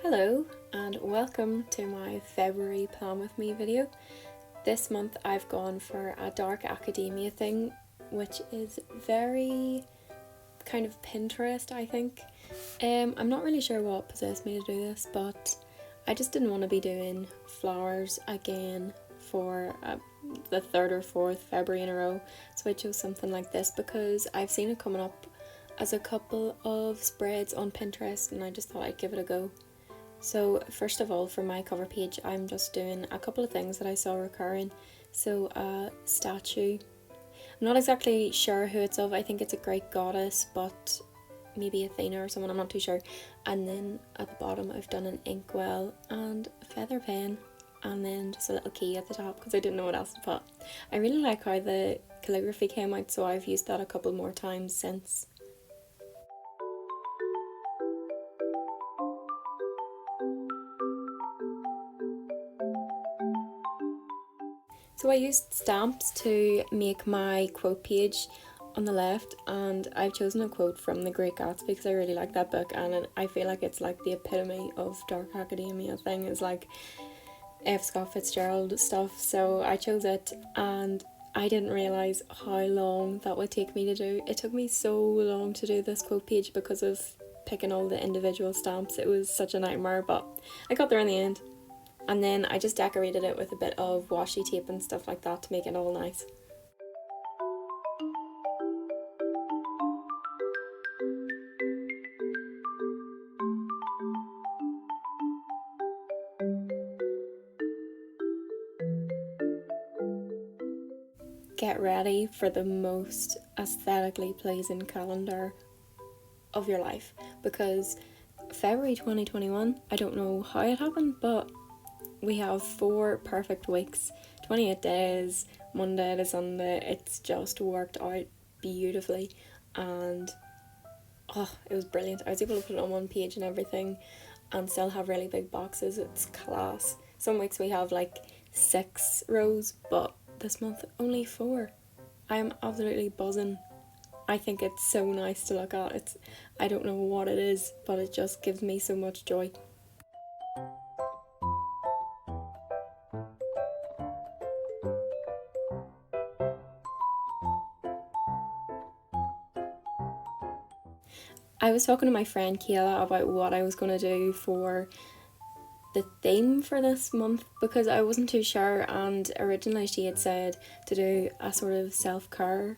Hello and welcome to my February Plan With Me video. This month I've gone for a dark academia thing, which is very kind of Pinterest, I think. I'm not really sure what possessed me to do this, but I just didn't want to be doing flowers again for the 3rd or 4th February in a row, so I chose something like this because I've seen it coming up as a couple of spreads on Pinterest and I just thought I'd give it a go. So first of all, for my cover page, I'm just doing a couple of things that I saw recurring. So a statue. I'm not exactly sure who it's of. I think it's a Greek goddess, but maybe Athena or someone, I'm not too sure. And then at the bottom I've done an inkwell and a feather pen, and then just a little key at the top because I didn't know what else to put. I really like how the calligraphy came out, so I've used that a couple more times since. So I used stamps to make my quote page on the left, and I've chosen a quote from The Great Gatsby because I really like that book, and I feel like it's like the epitome of dark academia thing, is like F. Scott Fitzgerald stuff, so I chose it and I didn't realise how long that would take me to do. It took me so long to do this quote page because of picking all the individual stamps. It was such a nightmare, but I got there in the end. And then I just decorated it with a bit of washi tape and stuff like that to make it all nice. Get ready for the most aesthetically pleasing calendar of your life, because February 2021, I don't know how it happened, but we have 4 perfect weeks, 28 days, Monday to Sunday. It's just worked out beautifully, and it was brilliant. I was able to put it on one page and everything and still have really big boxes. It's class. Some weeks we have like 6 rows, but this month only 4. I am absolutely buzzing. I think it's so nice to look at. I don't know what it is, but it just gives me so much joy. I was talking to my friend Kayla about what I was going to do for the theme for this month because I wasn't too sure, and originally she had said to do a sort of self-care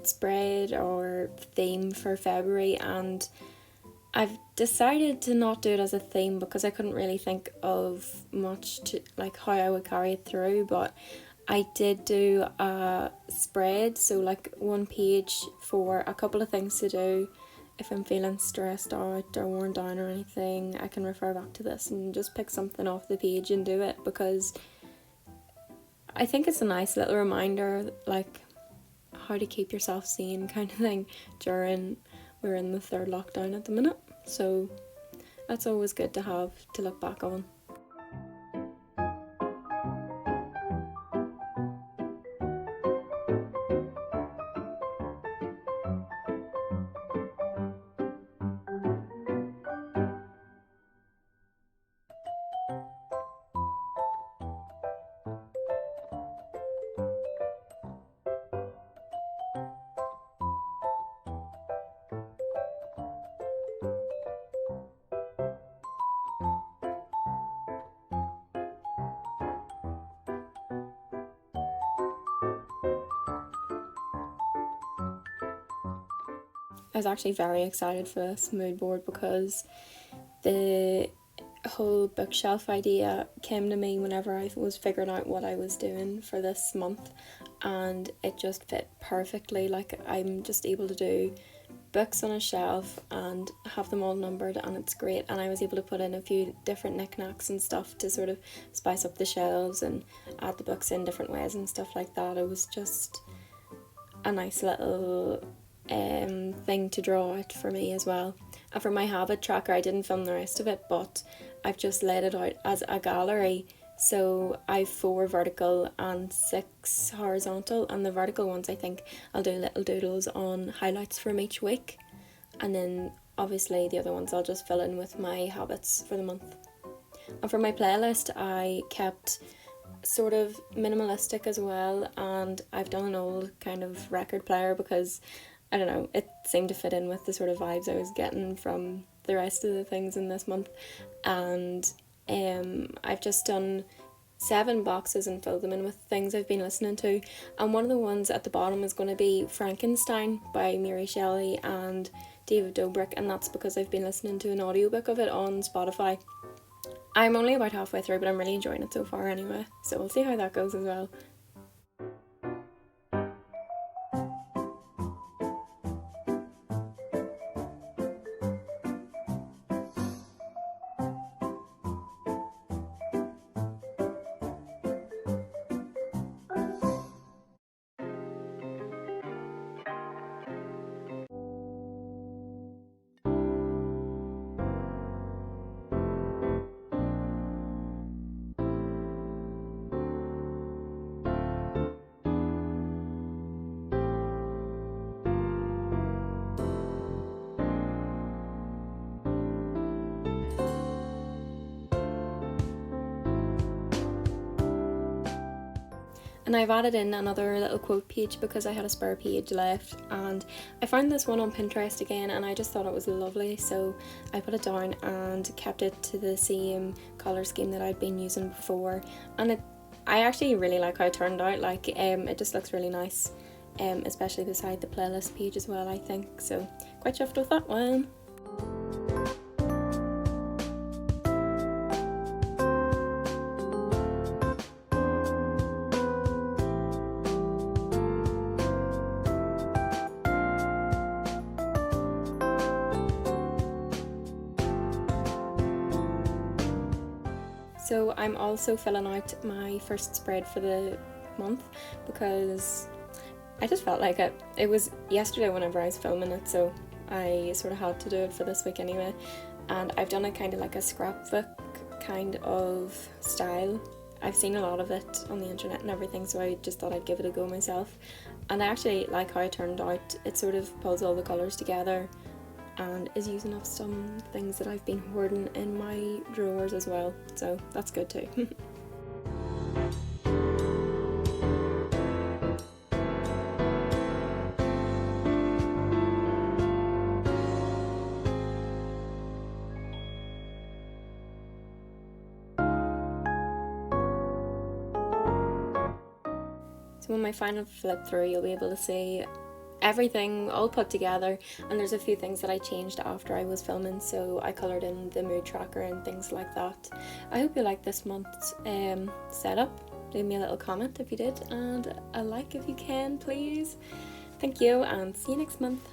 spread or theme for February, and I've decided to not do it as a theme because I couldn't really think of much to like how I would carry it through, but I did do a spread, so like one page for a couple of things to do. If I'm feeling stressed out or worn down or anything, I can refer back to this and just pick something off the page and do it, because I think it's a nice little reminder, like how to keep yourself sane kind of thing during, we're in the 3rd lockdown at the minute, so that's always good to have to look back on. I was actually very excited for this mood board because the whole bookshelf idea came to me whenever I was figuring out what I was doing for this month, and it just fit perfectly. Like, I'm just able to do books on a shelf and have them all numbered, and it's great. And I was able to put in a few different knickknacks and stuff to sort of spice up the shelves and add the books in different ways and stuff like that. It was just a nice little thing to draw out for me as well. And for my habit tracker, I didn't film the rest of it, but I've just laid it out as a gallery. So I've 4 vertical and 6 horizontal, and the vertical ones I think I'll do little doodles on highlights from each week, and then obviously the other ones I'll just fill in with my habits for the month. And for my playlist, I kept sort of minimalistic as well, and I've done an old kind of record player because, I don't know, it seemed to fit in with the sort of vibes I was getting from the rest of the things in this month. And I've just done 7 boxes and filled them in with things I've been listening to, and one of the ones at the bottom is going to be Frankenstein by Mary Shelley and David Dobrik, and that's because I've been listening to an audiobook of it on Spotify. I'm only about halfway through, but I'm really enjoying it so far anyway, so we'll see how that goes as well. And I've added in another little quote page because I had a spare page left, and I found this one on Pinterest again and I just thought it was lovely, so I put it down and kept it to the same colour scheme that I'd been using before. And I actually really like how it turned out. Like it just looks really nice, especially beside the playlist page as well, I think, so quite chuffed with that one. So I'm also filling out my first spread for the month because I just felt like it was yesterday whenever I was filming it, so I sort of had to do it for this week anyway. And I've done it kind of like a scrapbook kind of style. I've seen a lot of it on the internet and everything, so I just thought I'd give it a go myself. And I actually like how it turned out. It sort of pulls all the colours together and is using up some things that I've been hoarding in my drawers as well, so that's good too. So in my final flip through, you'll be able to see everything all put together, and there's a few things that I changed after I was filming, so I coloured in the mood tracker and things like that. I hope you like this month's setup. Leave me a little comment if you did, and a like if you can, please. Thank you, and see you next month.